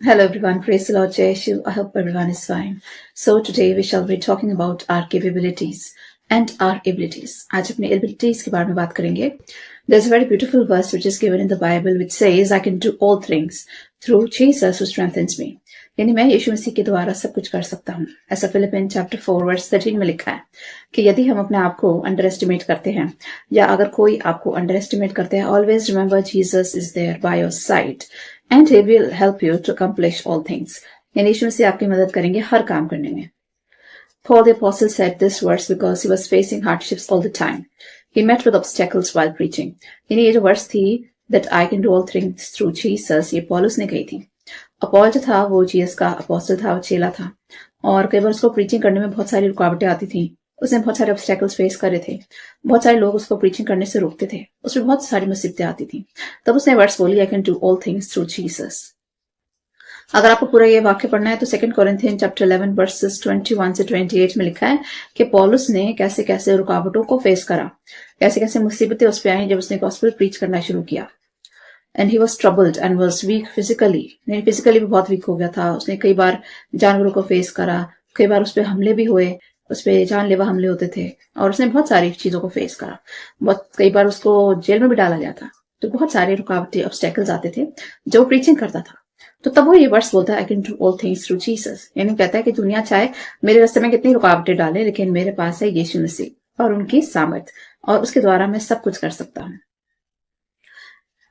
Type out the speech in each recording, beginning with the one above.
Hello everyone, praise the Lord Jeshu. I hope everyone is fine. So today we shall be talking about our capabilities and our abilities. आज अपने abilities के बारे में बात करेंगे. There's a very beautiful verse which is given in the Bible which says, I can do all things through Jesus who strengthens me. यानी मैं यीशु मसीह के द्वारा सब कुछ कर सकता हूँ. ऐसा फिलिपियन चैप्टर 4 वर्स 13 में लिखा है कि यदि हम अपने आप को अंडर एस्टिमेट करते हैं या अगर कोई आपको अंडर एस्टिमेट करते हैं, always remember Jesus is there by your side and he will help you to accomplish all things. यानी यीशु मसीह आपकी मदद करेंगे हर काम करने में. Paul the Apostle said this verse because he was facing hardships all the time. He met with obstacles while preaching. यानी ये जो वर्स थी that I can do all things through Jesus, ये पौलुस ने कही थी. अपॉल जो था वो जीसस का अपोस्टल था, वो चेला था, और कई बार उसको प्रीचिंग करने में बहुत सारी रुकावटें आती थी. उसने बहुत सारे ऑब्स्टेकल्स फेस करे थे. बहुत सारे लोग उसको प्रीचिंग करने से रोकते थे. उसमें बहुत सारी मुसीबतें आती थी. तब उसने वर्ड्स बोली, आई can do all things through Jesus. अगर आपको पूरा ये वाक्य पढ़ना है तो 2 कोरिन्थियन चैप्टर 11 वर्सेस 21 से 28 में लिखा है कि पौलुस ने कैसे कैसे रुकावटों को फेस करा, कैसे कैसे मुसीबतें उस पर आई जब उसने गॉस्पेल प्रीच करना शुरू किया. And he was troubled and was weak physically. Physically भी बहुत वीक हो गया था. उसने कई बार जानवरों को फेस करा, कई बार उस पर हमले भी हुए, उस पर जानलेवा हमले होते थे, और उसने बहुत सारी चीजों को फेस करा. बहुत कई बार उसको जेल में भी डाला गया था. तो बहुत सारे रुकावटें ऑब्स्टेकल्स आते थे जो प्रीचिंग करता था. तो तब वो ये वर्ड्स बोलता है, आई can do all things through Jesus. यानी कहता है कि दुनिया चाहे मेरे रास्ते में कितनी रुकावटें डाले, लेकिन मेरे पास है यीशु मसीह और उनकी सामर्थ, और उसके द्वारा मैं सब कुछ कर सकता हूँ.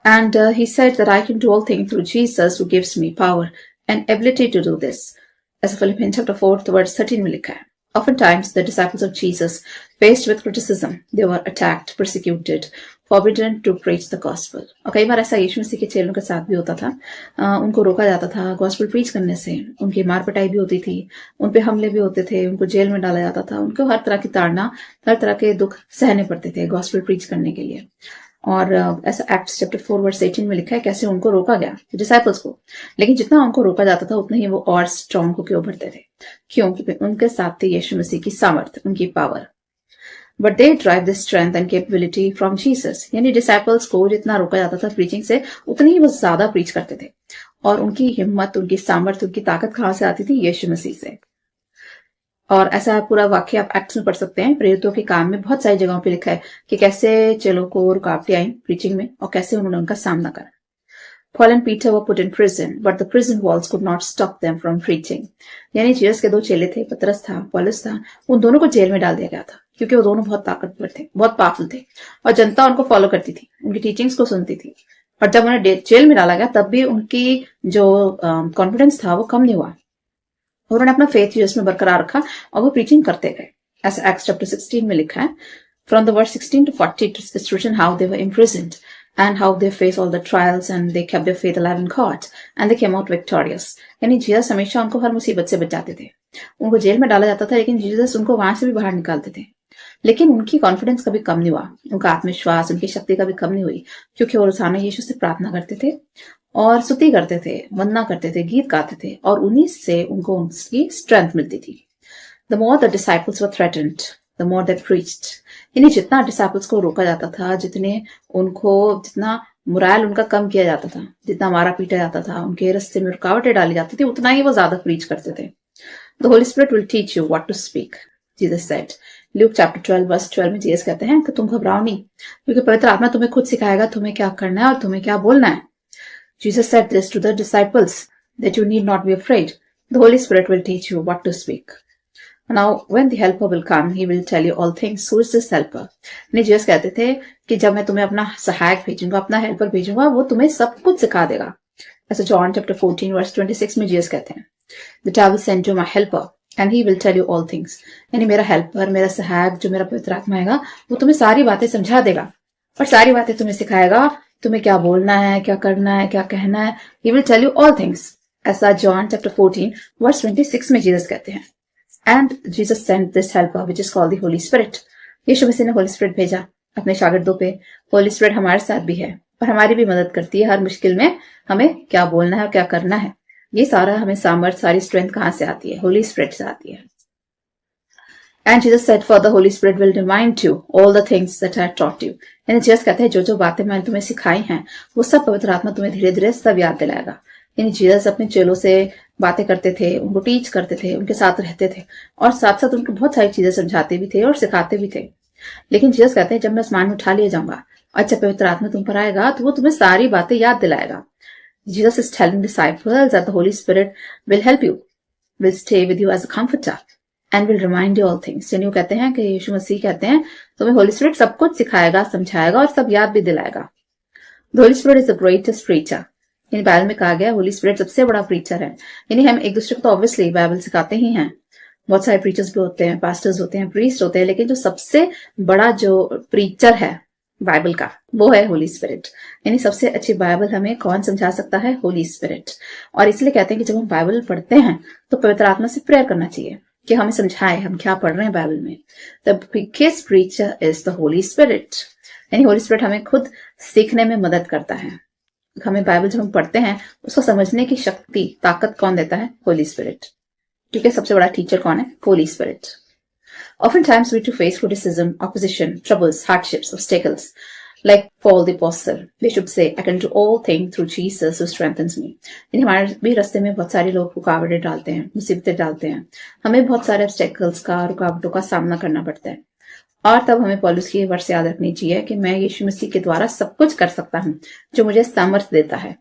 And he said that I can do all things through Jesus who gives me power and ability to do this. As Philippians chapter 4 verse 13 में लिखा है. Oftentimes the disciples of Jesus faced with criticism. They were attacked, persecuted, forbidden to preach the gospel. और कई बार ऐसा यीशु मसीह के चेलों के साथ भी होता था. उनको रोका जाता था गॉस्पेल प्रीच करने से. उनकी मार पिटाई भी होती थी, उन पे हमले भी होते थे, उनको जेल में डाला जाता था. उनको हर तरह की ताड़ना, हर तरह के दुख सहने पड़ते थे गॉस्पेल प्रीच करने के लिए. और ऐसा एक्ट्स चैप्टर 4 वर्स 18 में लिखा है कैसे उनको रोका गया, डिसाइपल्स को. लेकिन जितना उनको रोका जाता था उतना ही वो और स्ट्रांग होकर उभरते थे, क्योंकि उनके साथ थे यीशु मसीह की सामर्थ, उनकी power. But they drive this strength and capability from Jesus. यानी डिसाइपल्स को जितना रोका जाता था प्रीचिंग से, उतनी ही वो ज्यादा प्रीच करते थे. और उनकी हिम्मत, उनकी सामर्थ, उनकी ताकत कहां से आती थी? यीशु मसीह से. और ऐसा पूरा वाक्य आप एक्ट्स में पढ़ सकते हैं. प्रेरितों के काम में बहुत सारी जगहों पे लिखा है कि कैसे चेलों को रुकावटें आई प्रीचिंग में और कैसे उन्होंने उनका सामना करा. Paul and Peter were put in prison, but the prison walls could not stop them from preaching. यानी जीसस के दो चेले थे, पतरस था, पौलुस था, उन दोनों को जेल में डाल दिया गया था क्योंकि वो दोनों बहुत ताकतवर थे, बहुत पावरफुल थे, और जनता उनको फॉलो करती थी, उनकी टीचिंग्स को सुनती थी. और जब उन्हें जेल में डाला गया तब भी उनकी जो कॉन्फिडेंस था वो कम नहीं हुआ. उन्होंने अपना फेथ जीसस में बरकरार रखा और वो प्रीचिंग करते गए. ऐसा एक्ट्स चैप्टर 16 में लिखा है, from the verse 16 to 40 it's written how they were imprisoned and how they faced all the trials and they kept their faith alive in God and they came out victorious. यानी Jesus हमेशा उनको हर मुसीबत से बचाते थे. उनको jail में डाला जाता था लेकिन जीसस उनको वहां से भी बाहर निकालते थे. लेकिन उनकी कॉन्फिडेंस कभी कम नहीं हुआ, उनका आत्मविश्वास, उनकी शक्ति कभी कम नहीं हुई, क्योंकि वो रोजाना यीशु से प्रार्थना करते थे और स्तुति करते थे, वंदना करते थे, गीत गाते थे, और उन्हीं से उनको उनकी स्ट्रेंथ मिलती थी. The more the disciples were threatened, the more they preached. यानी जितना डिसाइपल्स को रोका जाता था, जितना मुराल उनका कम किया जाता था, जितना मारा पीटा जाता था, उनके रास्ते में रुकावटें डाली जाती थी, उतना ही वो ज्यादा प्रीच करते थे. The Holy Spirit will teach you what to speak, Jesus said. Luke chapter 12 verse 12 में जीसस कहते हैं कि तुम घबराओ नहीं, क्योंकि पवित्र आत्मा तुम्हें खुद सिखाएगा तुम्हें क्या करना है और तुम्हें क्या बोलना है. Jesus said this to the disciples that you need not be afraid. The Holy Spirit will teach you what to speak. Now, when the helper will come, he will tell you all things. Who is this helper? नहीं, Jesus कहते थे कि जब मैं तुम्हें अपना सहायक भेजूंगा, अपना हेल्पर भेजूंगा, वो तुम्हें सब कुछ सिखा देगा. ऐसे जॉन चैप्टर 14 वर्स 26 में जीसस कहते हैं, that I will send you my helper and he will tell you all things. यानी मेरा हेल्पर, मेरा सहायक, जो मेरा पवित्र आत्मा आएगा, वो तुम्हें सारी बातें समझा देगा और सारी बातें तुम्हें सिखाएगा, तुम्हें क्या बोलना है, क्या करना है, क्या कहना है. He will tell you all things. ऐसा जॉन चैप्टर 14 वर्स 26 में जीसस कहते हैं. And Jesus sent this helper which is called the Holy Spirit. यीशु मसीह ने होली स्पिरिट भेजा अपने शागिर्दों पे. होली स्पिरिट हमारे साथ भी है और हमारी भी मदद करती है हर मुश्किल में. हमें क्या बोलना है और क्या करना है, ये सारा हमें सामर्थ, सारी स्ट्रेंथ कहां से आती है? होली स्पिरिट से आती है. And Jesus said, for the Holy Spirit will remind you all the things that I taught you. यानी जीसस कहते हैं जो जो बातें मैंने तुम्हें सिखाई हैं वो सब पवित्र आत्मा तुम्हें धीरे धीरे सब याद दिलाएगा. यानी जीसस अपने चेलों से बातें करते थे, उनको टीच करते थे, उनके साथ रहते थे और साथ साथ उनको बहुत सारी चीजें समझाते भी थे और सिखाते भी थे। लेकिन जीसस कहते हैं जब मैं आसमान में उठा लिया जाऊंगा और जब पवित्र आत्मा तुम पर आएगा तो वो तुम्हें सारी बातें याद दिलाएगा। Jesus is telling disciples that the Holy Spirit will help you, will stay with you as a comforter and will remind you all things. यानी वो कहते हैं कि यीशु मसीह कहते हैं तुम्हें होली स्पिरिट सब कुछ सिखाएगा, समझाएगा और सब याद भी दिलाएगा। The Holy spirit is the greatest preacher. यानी बाइबल में कहा गया होली स्पिरिट सबसे बड़ा प्रीचर है। यानी हम एक दूसरे को तो ऑब्वियसली बाइबल सिखाते ही हैं, बहुत सारे प्रीचर्स भी होते हैं, पास्टर्स होते हैं, प्रीस्ट होते हैं, लेकिन जो सबसे बड़ा जो प्रीचर है बाइबल का वो है होली स्पिरिट। यानी सबसे अच्छी बाइबल हमें कौन समझा सकता है? होली स्पिरिट। और इसलिए कहते हैं कि जब हम बाइबल पढ़ते हैं तो पवित्र आत्मा से प्रेयर करना चाहिए कि हमें समझाए हम क्या पढ़ रहे हैं बाइबल में। The biggest preacher is the Holy spirit. यानी होली स्पिरिट हमें खुद सीखने में मदद करता है। हमें बाइबल जब हम पढ़ते हैं उसको समझने की शक्ति, ताकत कौन देता है? होली स्पिरिट। क्योंकि सबसे बड़ा टीचर कौन है? Holi spirit. Oftentimes we to face criticism, opposition, troubles, hardships, obstacles. Like Paul the Apostle, we should say, I can do all things through Jesus who strengthens me. यानी हमारे भी रास्ते में बहुत सारे लोग रुकावटें डालते हैं, मुसीबतें डालते हैं, हमें बहुत सारे obstacles का, रुकावटों का सामना करना पड़ता है। और तब हमें पौलुस की वर्ष याद रखनी चाहिए कि मैं यीशु मसीह के द्वारा सब कुछ कर सकता हूँ जो मुझे सामर्थ्य देता है।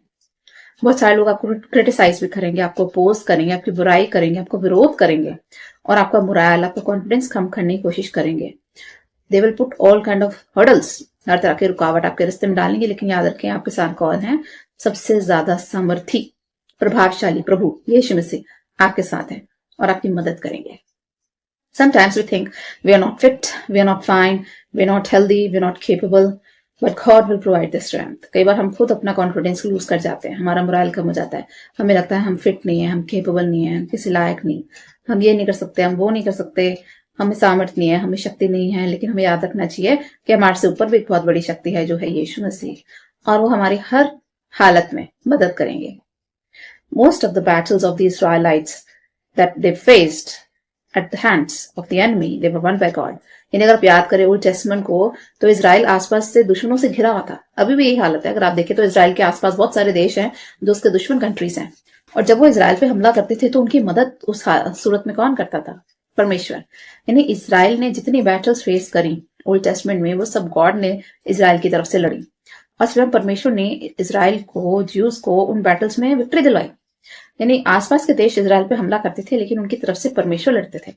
बहुत सारे लोग आपको क्रिटिसाइज भी करेंगे, आपको अपोज करेंगे, आपकी बुराई करेंगे, आपको विरोध करेंगे और आपका मोरल, आपका कॉन्फिडेंस कम करने की कोशिश करेंगे। They will put all kind of hurdles, हर तरह की रुकावट आपके रास्ते में डालेंगे। लेकिन याद रखें आपके साथ कौन है? सबसे ज्यादा सामर्थी, प्रभावशाली प्रभु यीशु मसीह आपके साथ है और आपकी मदद करेंगे। Sometimes we think we are not fit, we are not fine, we are not healthy, we are not capable, but God will provide the strength. कई बार हम खुद अपना कॉन्फिडेंस लूज कर जाते हैं, हमारा मोरल कम हो जाता है, हमें लगता है हम फिट नहीं है, हम केपेबल नहीं है, हम किसी लायक नहीं, हम ये नहीं कर सकते, हम वो नहीं कर सकते, हमें सामर्थ्य नहीं है, हमें शक्ति नहीं है। लेकिन हमें याद रखना चाहिए कि हमारे से ऊपर भी एक बहुत बड़ी शक्ति है जो है यीशु मसीह, और वो हमारी हर हालत में मदद करेंगे। Most of the battles of the Israelites that they faced at the hands of the enemy, they were won by God. यानी अगर आप याद करें ओल्ड टेस्टमेंट को तो इजराइल आसपास से दुश्मनों से घिरा हुआ था। अभी भी यही हालत है। अगर आप देखें तो इजराइल के आसपास बहुत सारे देश हैं जो उसके दुश्मन कंट्रीज हैं, और जब वो इजराइल पे हमला करते थे तो उनकी मदद उस सूरत में कौन करता था? परमेश्वर। यानी इजराइल ने जितनी बैटल्स फेस करी ओल्ड टेस्टमेंट में वो सब गॉड ने इजराइल की तरफ से लड़ी, और स्वयं परमेश्वर ने इजराइल को, ज्यूज को उन बैटल्स में विक्ट्री दिलवाई। यानी आसपास के देश इजराइल पे हमला करते थे लेकिन उनकी तरफ से परमेश्वर लड़ते थे,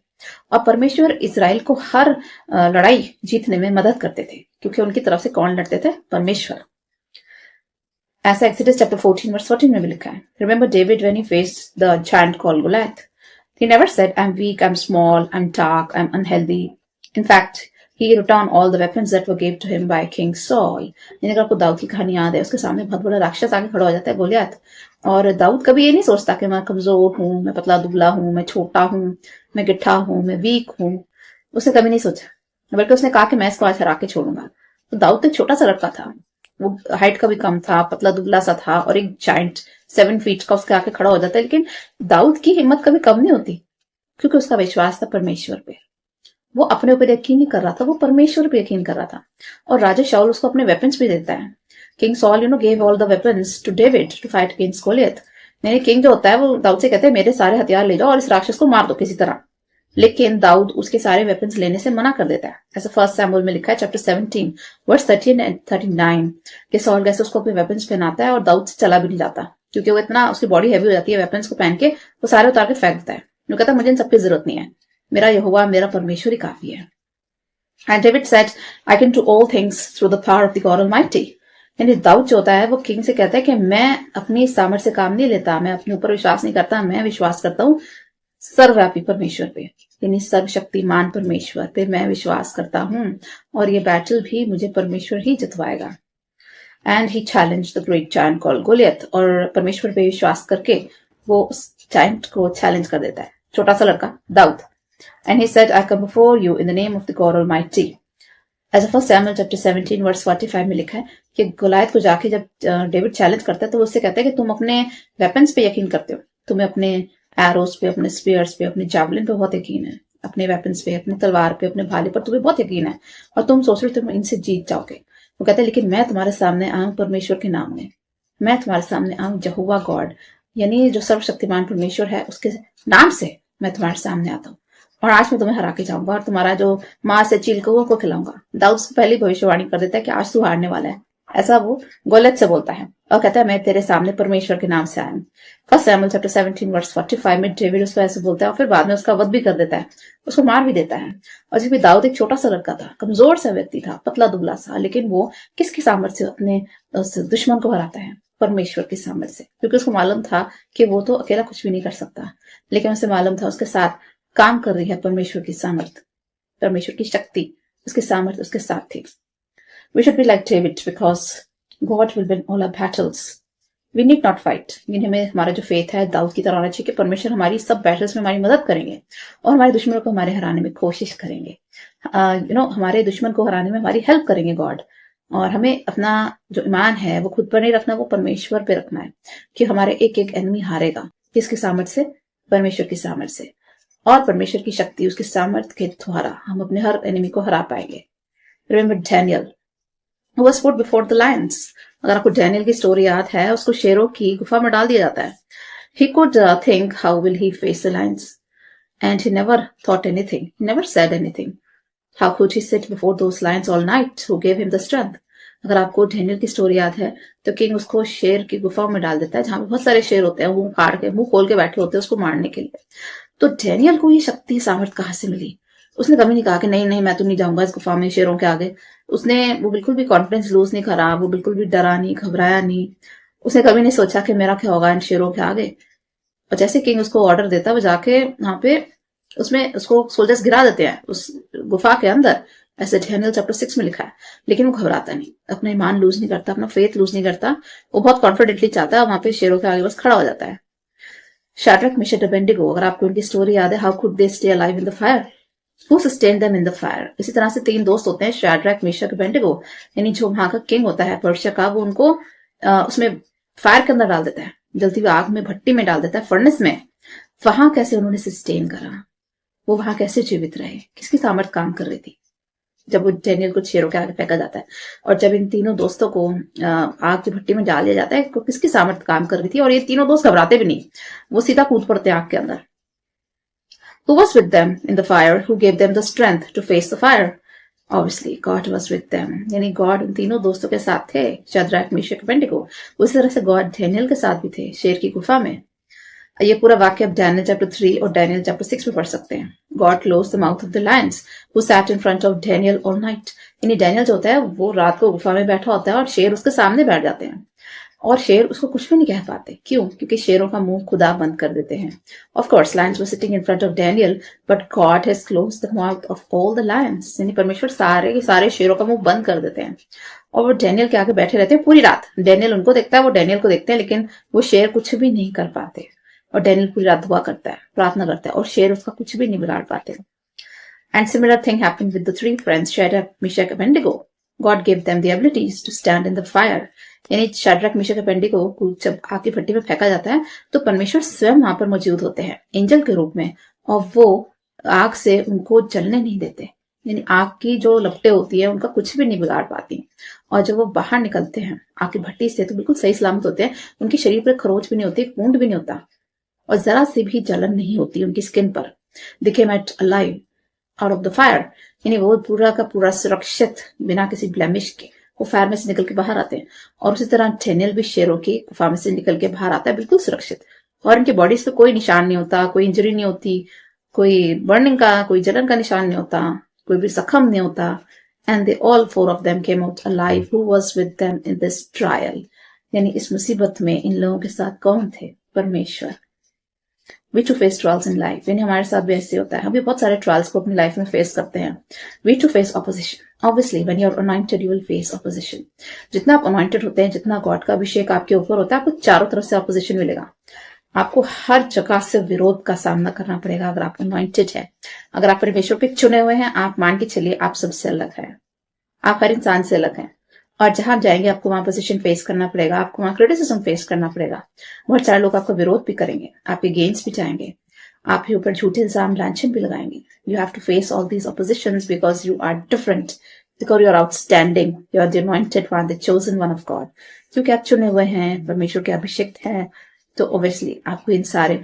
और परमेश्वर इजराइल को हर लड़ाई जीतने में मदद करते थे क्योंकि उनकी तरफ से कौन लड़ते थे? परमेश्वर। ऐसा एक्सोडस चैप्टर 14 वर्स 14 में भी लिखा है। Remember David when he faced the giant called Goliath, he never said I'm weak, I'm small, I'm dark, I'm unhealthy. In fact, he returned all the weapons that were given to him by King Saul. यानी अगर आपको दाऊद की कहानी याद है, उसके सामने बहुत बड़ा राक्षस आके खड़ा हो जाता है, गोलियत, और दाऊद कभी ये नहीं सोचता कि मैं कमजोर हूं, मैं पतला दुबला हूं, मैं छोटा हूं, मैं गिट्ठा हूं, मैं वीक हूं। उसने कभी नहीं सोचा, बल्कि उसने कहा कि मैं इसको आज हरा के छोड़ूंगा। तो दाऊद तो एक छोटा सा लड़का था, वो हाइट का भी कम था, पतला दुबला सा था, और एक जायंट 7 फीट का उसके आके खड़ा हो जाता है। लेकिन दाऊद की हिम्मत कभी कम नहीं होती क्योंकि उसका विश्वास था परमेश्वर पे। वो अपने ऊपर यकीन नहीं कर रहा था, वो परमेश्वर पे यकीन कर रहा था। और राजा शाऊल उसको अपने वेपन्स भी देता है। King Saul gave all the weapons to David to fight against Goliath. यानी किंग जो होता है वो दाऊद से कहते हैं मेरे सारे हथियार ले जाओ और इस राक्षस को मार दो किसी तरह। लेकिन दाऊद उसके सारे वेपन्स लेने से मना कर देता है। ऐसा 1 सैमुएल में लिखा है चैप्टर 17 वर्स 13 एंड 39 कि सॉल कैसे उसको अपने वेपन्स पहनाता है और दाऊद से चला भी नहीं जाता क्योंकि वो इतना, उसकी बॉडी हैवी हो जाती है वेपन्स को पहन के, वो सारे उतार के फेंक देता है। वो कहता है मुझे इन सबकी जरूरत नहीं है, मेरा यहोवा, मेरा परमेश्वर ही काफी है। And David said I can do all things through the power of the God almighty. यानी दाऊद जो होता है वो किंग से कहता है कि मैं अपनी सामर्थ्य से काम नहीं लेता, मैं अपने ऊपर विश्वास नहीं करता, मैं विश्वास करता हूँ सर्वव्यापी परमेश्वर पे, यानी सर्वशक्तिमान परमेश्वर पे मैं विश्वास करता हूँ, और ये बैटल भी मुझे परमेश्वर ही जितवाएगा। And he challenge the great giant called Goliath, और परमेश्वर पे विश्वास करके वो उस जायंट को चैलेंज कर देता है, छोटा सा लड़का Daud. And he said I come before you in the name of the God almighty. ऐसा 1 सैमुएल चैप्टर 17 वर्स 45 में लिखा है कि गोलियथ को जाके जब डेविड चैलेंज करता है तो वो उससे कहता है कि तुम अपने वेपन्स पे यकीन करते हो, तुम्हें अपने एरोस पे, अपने स्पीयर्स पे, अपने जैवलिन पे बहुत यकीन है, अपने वेपन्स पे, अपने तलवार पे, अपने भाले पर तुम्हें बहुत यकीन है, और तुम सोच रहे हो तुम इनसे जीत जाओगे। वो कहते हैं लेकिन मैं तुम्हारे सामने आऊं परमेश्वर के नाम में, मैं तुम्हारे सामने आऊं यहोवा गॉड, यानी जो सर्वशक्तिमान परमेश्वर है उसके नाम से मैं तुम्हारे सामने आता हूँ और आज मैं तुम्हें हरा के जाऊंगा और तुम्हारा जो मांस है चील को खिलाऊंगा। दाऊद उसको पहले भविष्यवाणी कर देता है कि आज तू हारने वाला है, ऐसा वो गोलियत से बोलता है और कहता है मैं तेरे सामने परमेश्वर के नाम से आया हूँ। फर्स्ट सैमुएल चैप्टर 17 वर्स 45 में डेविड उसको ऐसे बोलता है और फिर बाद में उसका वध भी कर देता है, उसको मार भी देता है। और जबकि दाऊद एक छोटा सा लड़का था, कमजोर सा व्यक्ति था, पतला दुबला सा, लेकिन वो किसकी सामर्थ्य से अपने उस दुश्मन को हराता है? परमेश्वर की सामर्थ्य से, क्योंकि उसको मालूम था कि वो तो अकेला कुछ भी नहीं कर सकता, लेकिन उसे मालूम था उसके साथ काम कर रही है परमेश्वर की सामर्थ्य, परमेश्वर की शक्ति, उसकी सामर्थ्य उसके साथ थी। We should be like David because God will win all our battles. We need not fight. यानी हमें हमारा जो फेथ है दाऊद की तरह होना चाहिए कि परमेश्वर हमारी सब बैटल्स में हमारी मदद करेंगे और हमारे दुश्मनों को हमारे हराने में कोशिश करेंगे। हमारे दुश्मन को हराने में हमारी हेल्प करेंगे गॉड। और हमें अपना जो ईमान है वो खुद पर नहीं रखना, वो परमेश्वर पे रखना है कि हमारे एक एक एनिमी हारेगा। किसकी सामर्थ्य से? परमेश्वर की सामर्थ्य से। और परमेश्वर की शक्ति, उसकी सामर्थ्य के द्वारा हम अपने हर एनिमी को हरा पाएंगे। Remember Daniel was put before the lions. अगर आपको डैनियल की स्टोरी याद है, उसको शेरों की गुफा में डाल दिया जाता है। He could think how will he face the lions, and he never thought anything. He never said anything. How could he sit before those lions all night? Who gave him the strength? अगर आपको Daniel की story याद है तो king उसको शेर की गुफा में डाल देता है जहां पे बहुत सारे शेर होते हैं, मुंह फाड़ के मुंह खोल के बैठे होते हैं उसको मारने के लिए। तो डैनियल को ये शक्ति सामर्थ कहां से मिली? उसने कभी नहीं कहा कि नहीं नहीं मैं तो नहीं जाऊंगा इस गुफा में शेरों के आगे। वो बिल्कुल भी कॉन्फिडेंस लूज नहीं करा, वो बिल्कुल भी डरा नहीं, घबराया नहीं। उसने कभी नहीं सोचा कि मेरा क्या होगा इन शेरों के आगे। और जैसे किंग उसको ऑर्डर देता है वो जाके वहां पे उसमें उसको सोल्जर्स गिरा देते हैं उस गुफा के अंदर, ऐसे डैनियल चैप्टर 6 में लिखा है। लेकिन वो घबराता नहीं, अपना ईमान लूज नहीं करता, अपना फेथ लूज नहीं करता। वो बहुत कॉन्फिडेंटली चाहता है वहां पे शेरों के आगे बस खड़ा हो जाता है। शैड्रक मिशक अबेडनेगो, अगर आपको उनकी स्टोरी याद है, how could they stay alive in the fire, Who sustained them in the fire? इसी तरह से 3 दोस्त होते हैं, शैड्रक मिशक अबेडनेगो, यानी जो वहां का किंग होता है पर्शिया का, वो उनको उसमें फायर के अंदर डाल देता है, जलती हुई आग में, भट्टी में डाल देता है, फर्नेस में। वहां कैसे उन्होंने सस्टेन करा? वो वहां कैसे जीवित रहे? किसकी सामर्थ काम कर रही थी? जब वो डैनियल को शेरों के आगे फेंका जाता है और जब इन तीनों दोस्तों को आग की भट्टी में डाल दिया जाता है, तो किसकी सामर्थ काम कर रही थी? और ये तीनों दोस्त घबराते भी नहीं, वो सीधा कूद पड़ते हैं आग के अंदर। Who was with them in the fire? Who gave them the strength to face the fire? Obviously, God was with them. यानी गॉड उन तीनों दोस्तों के साथ थे, शद्रक मिशक अबेडनेगो। उसी तरह से गॉड डैनियल के साथ भी थे शेर की गुफा में। ये पूरा वाक्य आप डैनियल चैप्टर 3 और डैनियल चैप्टर 6 में पढ़ सकते हैं। God close the mouth of the Lions who sat in front of Daniel all night. यानी डैनियल जो होता है वो रात को गुफा में बैठा होता है और शेर उसके सामने बैठ जाते हैं और शेर उसको कुछ भी नहीं कह पाते। क्यों? क्योंकि शेरों का मुंह खुदा बंद कर देते हैं। Of course Lions were sitting in front of Daniel, but God has closed the mouth of all the Lions. यानी परमेश्वर सारे के सारे शेरों का मुंह बंद कर देते हैं और वो डैनियल के आगे बैठे रहते हैं पूरी रात। डैनियल उनको देखता है, वो डैनियल को देखते हैं, लेकिन वो शेर कुछ भी नहीं कर पाते। और डैनियल पूरी रात दुआ करता है, प्रार्थना करता है और शेर उसका कुछ भी नहीं बिगाड़ पाते। And similar thing happened with the 3 friends Shadrach Meshach Abednego. God give them the abilities to stand in the fire. यानी शैड्रक मिशक अबेडनेगो को जब आग की भट्टी में फेंका जाता है तो परमेश्वर स्वयं वहां पर मौजूद होते हैं एंजल के रूप में, और वो आग से उनको जलने नहीं देते। यानी आग की जो लपटें होती है उनका कुछ भी नहीं बिगाड़ पाती। और जब वो बाहर निकलते हैं आग की भट्टी से तो बिल्कुल सही सलामत होते हैं। उनके शरीर पर खरोच भी नहीं होती, वुंड भी नहीं होता और जरा सी भी जलन नहीं होती उनकी स्किन पर। They came out alive out of the fire. यानी वो पूरा का पूरा सुरक्षित, बिना किसी ब्लेमिश के वो फायर में से निकल के बाहर आते हैं। और उसी तरह डैनियल भी शेरों की गुफा में से निकल के बाहर आता है बिल्कुल सुरक्षित, और इनकी बॉडीज पे कोई निशान नहीं होता, कोई इंजरी नहीं होती, कोई बर्निंग का, कोई जलन का निशान नहीं होता, कोई भी जख्म नहीं होता। And they all 4 of them came out alive. Who was with them in this trial? यानी इस मुसीबत में इन लोगों के साथ कौन थे? परमेश्वर। We to face trials in life. यानी हमारे साथ भी ऐसे होता है, हम भी बहुत सारे ट्रायल्स को अपनी लाइफ में फेस करते हैं। We to face opposition. Obviously, when you are anointed, you will face opposition. जितना आप anointed होते हैं, जितना गॉड का अभिषेक आपके ऊपर होता है, आपको चारों तरफ से ऑपोजिशन मिलेगा। आपको हर जगह से विरोध का सामना करना पड़ेगा अगर आप anointed है। अगर आप परमेश्वर पे चुने हुए हैं, आप मान के चलिए आप सबसे अलग हैं, आप हर इंसान से अलग हैं। और जहां जाएंगे आपको वहां पोजीशन फेस करना पड़ेगा, आपको वहां क्रिटिसिज्म फेस करना पड़ेगा। बहुत सारे लोग आपका विरोध भी करेंगे, आपके गेंस भी जाएंगे, आपके ऊपर झूठे इल्जाम लांछन भी लगाएंगे। You have to face all these oppositions because you are different, because you are outstanding, you are the anointed one, the chosen one of God. क्योंकि आप चुने हुए हैं, परमेश्वर के अभिषिक्त हैं, तो ऑब्वियसली आपको इन सारे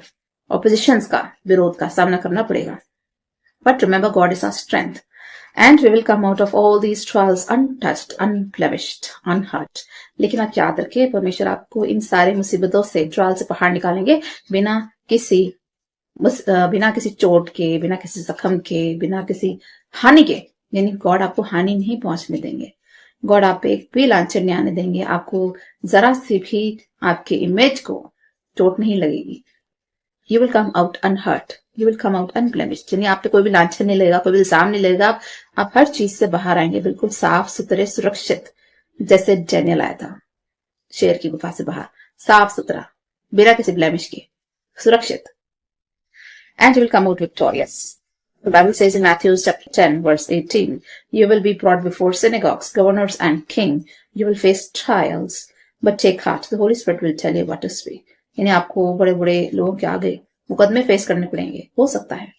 ऑपोजिशंस का, विरोध का सामना करना पड़ेगा। But remember God is our strength and we will come out of all these trials untouched, unblemished, unhurt. लेकिन आप याद रखिए, परमेश्वर आपको इन सारे मुसीबतों से, ट्रायल से बाहर निकालेंगे बिना किसी चोट के, बिना किसी जख्म के, बिना किसी हानि के। यानी गॉड आपको हानि नहीं पहुंचने देंगे। गॉड आप पे एक भी लांछन नहीं आने देंगे। आपको जरा से भी आपके इमेज को चोट नहीं लगेगी। You will come out unhurt, you will come out unblemished. यानी आप पे कोई भी लांछन नहीं लगेगा, कोई भी इल्जाम नहीं लगेगा। आप हर चीज से बाहर आएंगे बिल्कुल साफ सुथरे, सुरक्षित, जैसे डैनियल आया था शेर की गुफा से बाहर, साफ सुथरा, बिना किसी ब्लेमिश के, सुरक्षित। And you will come out victorious. The Bible says in Matthew chapter 10 verse 18, you will be brought before synagogues, governors and king. You will face trials, but take heart. The Holy Spirit will tell you what to speak. यानी आपको बड़े बड़े लोगों के आगे मुकदमे face करने पड़ेंगे। हो सकता है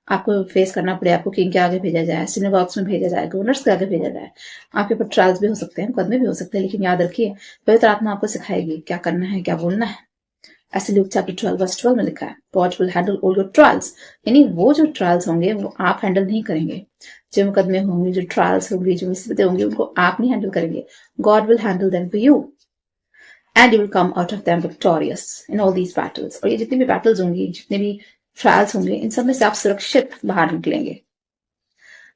आपको फेस करना पड़े, आपको किंग के आगे भेजा जाए, सिनेगॉग्स में भेजा जाए, गवर्नर्स के आगे भेजा जाए। आपके ऊपर ट्रायल्स भी हो सकते हैं, मुकदमे भी हो सकते हैं। लेकिन याद रखिए, पवित्र आत्मा आपको सिखाएगी क्या करना है, क्या बोलना है। ऐसे लूक चैप्टर 12 वर्स 12 में लिखा है, God will handle all your trials. यानी वो जो ट्रायल्स होंगे वो आप हैंडल नहीं करेंगे। जो मुकदमे होंगे, जो ट्रायल्स होंगी, जो मुसीबतें होंगी, उनको आप नहीं हैंडल करेंगे। God will handle them for you and you will come out of them victorious in all these battles. और ये जितनी भी बैटल्स होंगी, जितने भी ट्रायल्स होंगे, इन सब में से आप सुरक्षित बाहर निकलेंगे।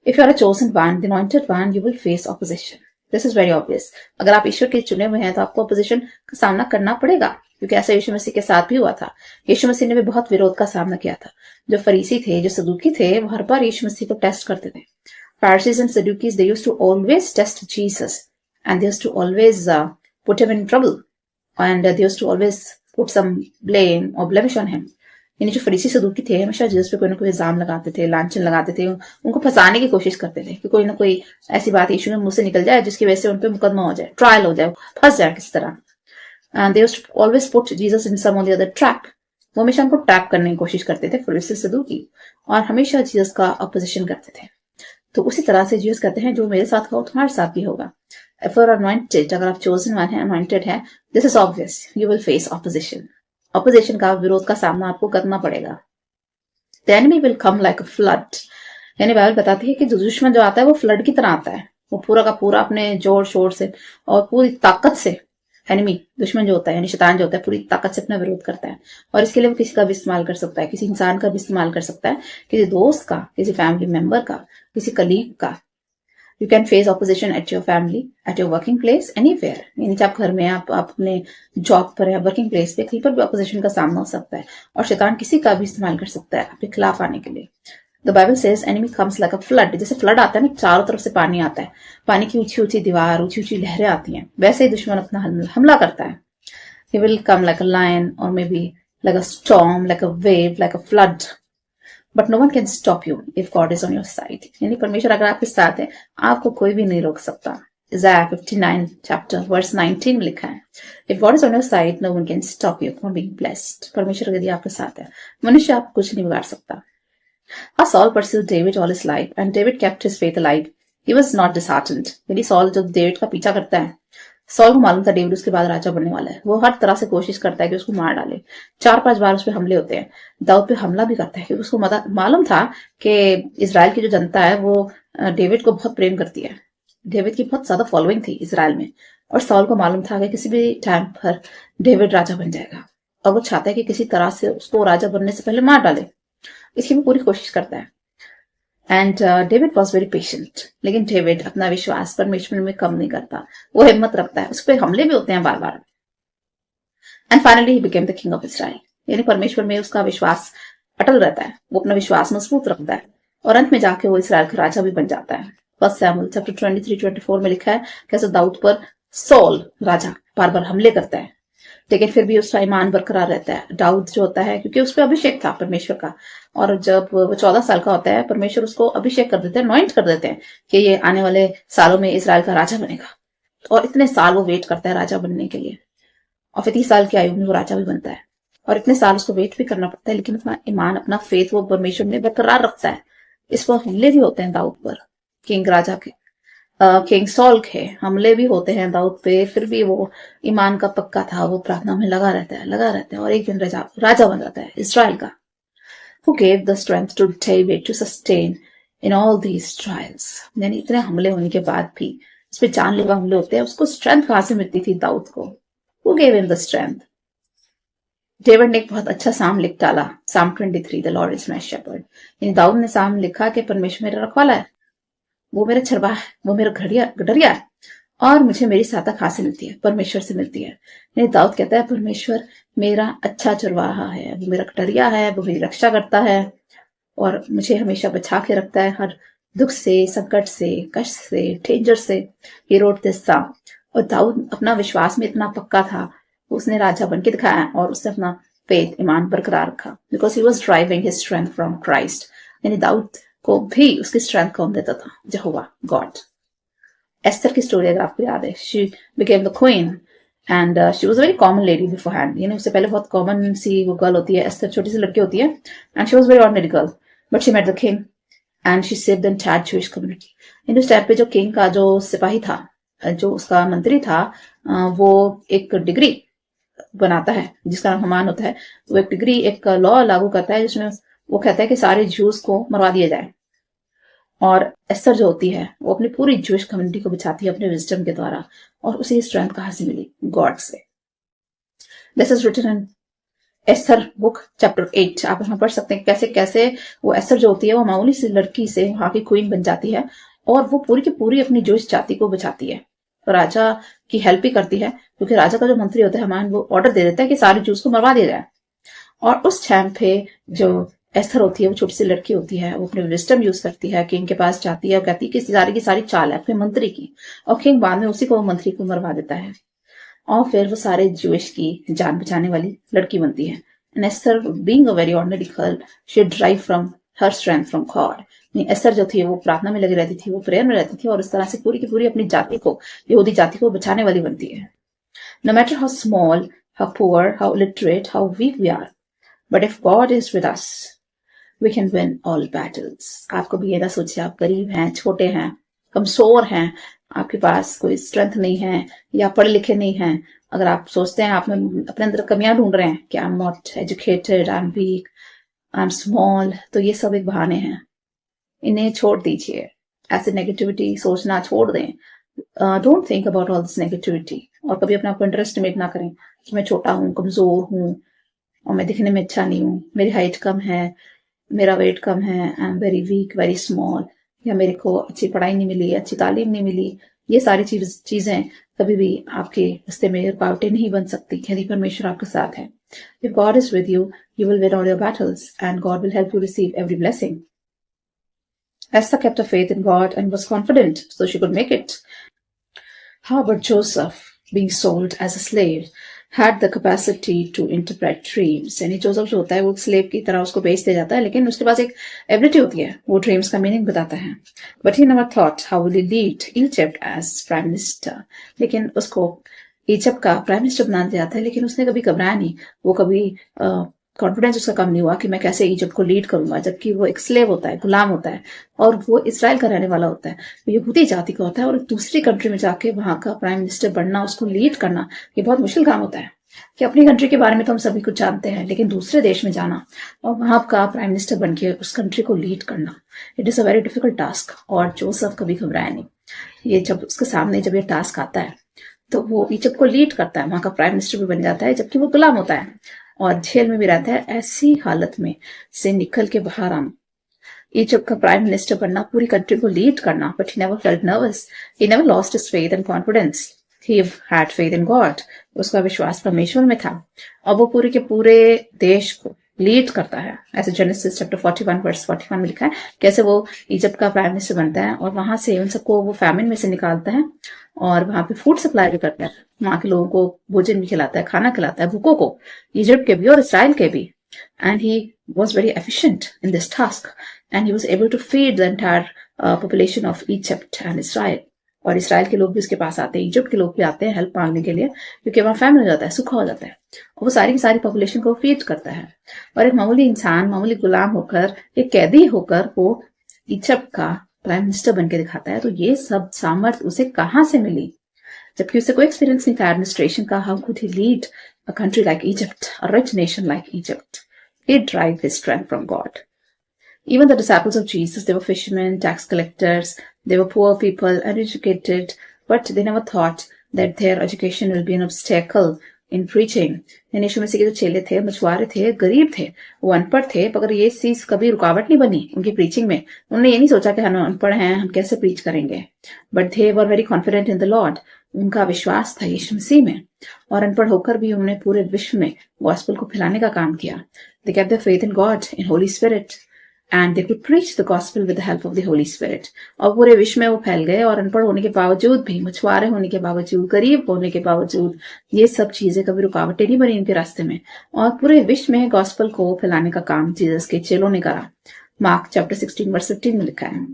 If you are a chosen one, the anointed one, you will face opposition. This is very obvious. अगर आप ईश्वर के चुने हुए हैं तो आपको ऑपोजिशन का सामना करना पड़ेगा, क्योंकि ऐसा यीशु मसीह के साथ भी हुआ था। यीशु मसीह ने भी बहुत विरोध का सामना किया था। जो फरीसी थे, जो सदूकी थे, वो हर बार यीशु मसीह को टेस्ट करते थे। Pharisees and Sadducees, they used to always test Jesus, and they used to always put him in trouble, and they used to always put some blame or blemish on him. यानी जो फरीसी सदूकी थे, हमेशा Jesus पे कोई ना कोई इल्जाम लगाते थे, लांछन लगाते थे, उनको फंसाने की कोशिश करते थे कि कोई ना कोई ऐसी बात यीशु के मुंह से निकल जाए जिसकी वजह से उन पे मुकदमा हो जाए, ट्रायल हो जाए, फंस जाए किसी तरह। And they used to always put Jesus in some or the other trap. वो हमेशा उनको ट्रैप करने की कोशिश करते थे फरीसी सदूकी, और हमेशा जीसस का अपोजिशन करते थे। तो उसी तरह से जीसस कहते हैं, जो मेरे साथ हो तुम्हारे साथ भी होगा। If you are anointed, अगर आप chosen one है, anointed है, this is obvious, you will face opposition. Opposition का, विरोध का सामना आपको करना पड़ेगा। The enemy will come like a flood. यानी बाइबल बताती है कि जो दुश्मन जो आता है वो फ्लड की तरह आता है। वो पूरा का पूरा अपने जोर शोर से और पूरी ताकत से, एनिमी, दुश्मन जो होता है, यानी शैतान जो होता है, पूरी ताकत से अपना विरोध करता है। और इसके लिए वो किसी का भी इस्तेमाल कर सकता है, किसी इंसान का भी इस्तेमाल कर सकता है, किसी दोस्त का, किसी फैमिली मेंबर का, किसी कलीग का। You can face opposition at your family, at your working place, anywhere. यानी कि आप घर में, आप अपने जॉब पर या वर्किंग प्लेस पे, कहीं पर भी ऑपोजिशन का सामना हो सकता है। और शैतान किसी का भी इस्तेमाल कर सकता है आपके खिलाफ आने के लिए। The Bible says enemy comes like a flood. जैसे फ्लड आता है ना, चारों तरफ से पानी आता है, पानी की ऊंची ऊंची दीवार, ऊंची ऊंची लहरें आती हैं, वैसे ही दुश्मन अपना हमला करता है। He will come like a lion और maybe like a storm, like a wave, like a flood, but no one can stop you if God is on your side. यानी परमेश्वर अगर आपके साथ है, आपको कोई भी नहीं रोक सकता। Isaiah 59 chapter verse 19 में लिखा है, if God is on your side, no one can stop you from being blessed. परमेश्वर यदि आपके साथ है, मनुष्य आपको कुछ नहीं बिगाड़ सकता। How Saul pursued David all his life, and David kept his faith alive. He was not disheartened. यानी सॉल जब डेविड का पीछा करता है, सॉल को मालूम था डेविड उसके बाद राजा बनने वाला है। वो हर तरह से कोशिश करता है कि उसको मार डाले। 4-5 बार उस पर हमले होते हैं। दाऊद पे हमला भी करता है क्योंकि उसको मालूम था कि इजराइल की जो जनता है वो डेविड को बहुत प्रेम करती है। डेविड की बहुत ज्यादा फॉलोइंग थी इजराइल में, और सॉल को मालूम था कि किसी भी टाइम पर डेविड राजा बन जाएगा, और वो चाहता है कि किसी तरह से उसको राजा बनने से पहले मार डाले। इसकी भी पूरी कोशिश करता है। And David was very patient. लेकिन डेविड अपना विश्वास परमेश्वर में कम नहीं करता, वो हिम्मत रखता है। उस पर हमले भी होते हैं बार बार। And finally he became the king of Israel. यानी परमेश्वर में उसका विश्वास अटल रहता है, वो अपना विश्वास मजबूत रखता है, और अंत में जाके वो इजराइल का राजा भी बन जाता है। फर्स्ट सैमुएल चैप्टर 23-24 में लिखा है कैसे दाऊद पर सॉल राजा बार बार हमले करता है, लेकिन फिर भी उसका ईमान बरकरार रहता है। दाऊद जो होता है, क्योंकि उस पर अभिषेक था परमेश्वर का, और जब वो 14 साल का होता है, परमेश्वर उसको अभिषेक कर देते हैं, अनॉइंट कर देते हैं कि ये आने वाले सालों में इजराइल का राजा बनेगा। और इतने साल वो वेट करता है राजा बनने के लिए, और फिर 30 साल की आयु में वो राजा भी बनता है। और इतने साल उसको वेट भी करना पड़ता है, लेकिन अपना ईमान, अपना फेथ वो परमेश्वर में बरकरार रखता है। इस पर हमले भी होते हैं दाऊद पर, किंग राजा के। किंग सॉल के हमले भी होते हैं दाऊद पे, फिर भी वो ईमान का पक्का था, वो प्रार्थना में लगा रहता है और एक दिन राजा बन जाता है इसराइल का। Who gave the strength to David to sustain in all these trials? यानी इतने हमले होने के बाद भी, इस पे जानलेवा हमले होते हैं, उसको स्ट्रेंथ कहां से मिलती थी दाऊद को? Who gave him the strength? David ने एक बहुत अच्छा साम लिख डाला, psalm 23, the Lord is my shepherd. यानी दाऊद ने साम लिखा कि परमेश्वर मेरा रखवाला है, वो मेरा चरवाहा है, वो मेरा गडरिया है, और मुझे मेरी सहायता कहां से मिलती है? परमेश्वर से मिलती है। यानी दाऊद कहता है परमेश्वर मेरा अच्छा चरवाहा है, वो मेरा गडरिया है, वो मेरी रक्षा करता है और मुझे हमेशा बचा के रखता है हर दुख से, संकट से, कष्ट से, डेंजर से। ही रोट दिस साम। और दाऊद अपना विश्वास में इतना पक्का था, उसने राजा बन के दिखाया और उसने अपना फेथ, ईमान बरकरार रखा, because he was driving his strength from Christ. यानी दाऊद को भी उसकी स्ट्रेंथ कौन देता था? यहोवा, गॉड। एस्थर की स्टोरी अगर आपको याद है, she became the queen and she was very common lady before hand. यानी उससे पहले बहुत कॉमन सी वो गर्ल होती है, एस्थर छोटी सी लड़की होती है, and she was very ordinary girl, but she met the king and she saved the entire Jewish community. In उस टाइम पे जो किंग का जो सिपाही था, जो उसका मंत्री था, वो एक डिग्री बनाता है जिसका नाम हमान होता है। वो एक डिग्री, एक लॉ लागू करता है जिसमें वो कहता है कि सारे ज्यूज को मरवा दिया जाए। और एस्थर जो होती है वो अपनी पूरी ज्यूइश कम्युनिटी को बचाती है अपने विजडम के द्वारा। और उसे स्ट्रेंथ कहां से मिली? गॉड से। This is written in Esther book chapter 8। आप यहाँ पढ़ सकते हैं कैसे कैसे वो एस्थर जो होती है वो मामूली सी लड़की से वहां की क्वीन बन जाती है और वो पूरी की पूरी अपनी ज्यूइश जाति को बचाती है। राजा की हेल्प भी करती है, क्योंकि राजा का जो मंत्री होता है हमान, वो ऑर्डर दे देता है कि सारे ज्यूज को मरवा दिया जाए। और उस टाइम पे जो एस्थर होती है, वो छोटी सी लड़की होती है, वो अपने विजडम यूज करती है, किंग के पास जाती है और कहती है कि सारी की सारी चाल है अपने मंत्री की, और किंग बाद में उसी को मंत्री को मरवा देता है और फिर वो सारे ज्यूइश की जान बचाने वाली लड़की बनती है। And Esther being a very ordinary girl, she drive from her strength from God. Esther जो थी वो प्रार्थना में लगी रहती थी, वो प्रेयर में रहती थी और इस तरह से पूरी की पूरी अपनी जाति को, यहूदी जाति को बचाने वाली बनती है। No matter how small, how poor, how illiterate, how weak we are, but if God is with us, we can win all battles. आप कभी ये ना सोचिए आप गरीब हैं, छोटे हैं, कमजोर हैं, आपके पास कोई स्ट्रेंथ नहीं है या पढ़े लिखे नहीं हैं। अगर आप सोचते हैं आप में अपने अंदर कमियां ढूंढ रहे हैं कि I am not educated, I am weak, I am small, तो ये सब एक बहाने हैं। इन्हें छोड़ दीजिए, ऐसे नेगेटिविटी सोचना छोड़ दें। Don't think about all this negativity. और कभी अपने आपको अंडर एस्टिमेट ना करें कि मैं छोटा हूँ, कमजोर हूँ और मैं दिखने में अच्छा नहीं हूँ, मेरी हाइट कम है, मेरा वेट कम है, I am very weak, very small, या मेरे को अच्छी पढ़ाई नहीं मिली, अच्छी तालीम नहीं मिली। ये सारी चीजें कभी भी आपके रास्ते में रुकावटें नहीं बन सकती यदि परमेश्वर आपके साथ है। If God is with you, you will win all your battles and God will help you receive every blessing. Esther kept her faith in God and was confident, so she could make it. How about Joseph, being sold as a slave, had the capacity to interpret dreams? यानी Joseph जो होता है वो slave की तरह उसको बेच दिया जाता है, लेकिन उसके पास एक एबिलिटी होती है, वो ड्रीम्स का मीनिंग बताता है। But he never thought how will he lead Egypt as prime minister. लेकिन उसको इजिप्ट का प्राइम मिनिस्टर बना दिया जाता है, लेकिन उसने कभी घबराया नहीं, वो कभी कॉन्फिडेंस उसका कम नहीं हुआ कि मैं कैसे इजिप्ट को लीड करूंगा, जबकि वो एक स्लेव होता है, गुलाम होता है, और वो इसराइल का रहने वाला होता है, वो यहूदी जाति का होता है, और दूसरी कंट्री में जाके वहां का प्राइम मिनिस्टर बनना, उसको लीड करना, ये बहुत मुश्किल काम होता है। कि अपनी कंट्री के बारे में तो हम सभी कुछ जानते हैं, लेकिन दूसरे देश में जाना और वहां का प्राइम मिनिस्टर बन के उस कंट्री को लीड करना, it is a very difficult task. और जोसेफ कभी घबराया नहीं। ये जब उसके सामने जब ये टास्क आता है तो वो इजिप्ट को लीड करता है, वहां का प्राइम मिनिस्टर भी बन जाता है, जबकि वो गुलाम होता है और जेल में भी रहता है। ऐसी हालत में से निकल के बाहर आना, इजिप्ट का प्राइम मिनिस्टर बनना, पूरी कंट्री को लीड करना, but he never felt nervous, he never lost his faith and confidence, he had faith in God. उसका विश्वास परमेश्वर में था और वो पूरे के पूरे देश को लीड करता है। ऐसे जेनेसिस चैप्टर 41 वर्स 41 में लिखा है कैसे वो इजिप्ट का प्राइम मिनिस्टर बनता है और वहां से उन सबको वो फैमिन में से निकालता है और वहां पे फूड सप्लाई भी करता है, वहां के लोगों को भोजन भी खिलाता है, खाना खिलाता है, भूखों को, इजिप्ट के भी और इसराइल के भी। And he was very efficient in this task and he was able to feed the entire population of Egypt and Israel. और इसराइल के लोग भी उसके पास आते हैं, इजिप्ट के लोग भी आते हैं हेल्प मांगने के लिए, क्योंकि वहां फैमिन हो जाता है, सूखा हो जाता है, और वो सारी की सारी पॉपुलेशन को फीड करता है। और एक मामूली इंसान, मामूली गुलाम होकर, एक कैदी होकर वो इजिप्ट का प्राइम मिनिस्टर बन के दिखाता है, तो ये सब सामर्थ उसे कहाँ से मिली, जबकि उसे कोई एक्सपीरियंस नहीं था एडमिनिस्ट्रेशन का. How could he lead a country like Egypt, a rich nation like Egypt? He derived his strength from God. Even the disciples of Jesus, they were fishermen, tax collectors, they were poor people, uneducated, but they never thought that their education will be an obstacle in preaching. यीशु मसीह के जो चेले थे, मछुआरे थे, गरीब थे, वो अनपढ़ थे, मगर ये चीज कभी रुकावट नहीं बनी उनकी प्रीचिंग में. उन्होंने ये नहीं सोचा कि हम अनपढ़ हैं, हम कैसे प्रीच करेंगे. But they were very confident in the Lord. उनका विश्वास था यीशु मसीह में, और अनपढ़ होकर भी उन्होंने पूरे विश्व में गॉस्पेल को फैलाने का काम किया. They kept their faith in God, in Holy Spirit, and they could preach the gospel with the help of the Holy Spirit. और पूरे विश्व में वो फैल गए, और अनपढ़ होने के बावजूद भी, मछुआरे होने के बावजूद, गरीब होने के बावजूद, ये सब चीजें कभी रुकावटें नहीं बनी इनके रास्ते में, और पूरे विश्व में गॉस्पेल को फैलाने का काम जीसस के चेलों ने करा. मार्क चैप्टर 16 वर्स 15 में लिखा है,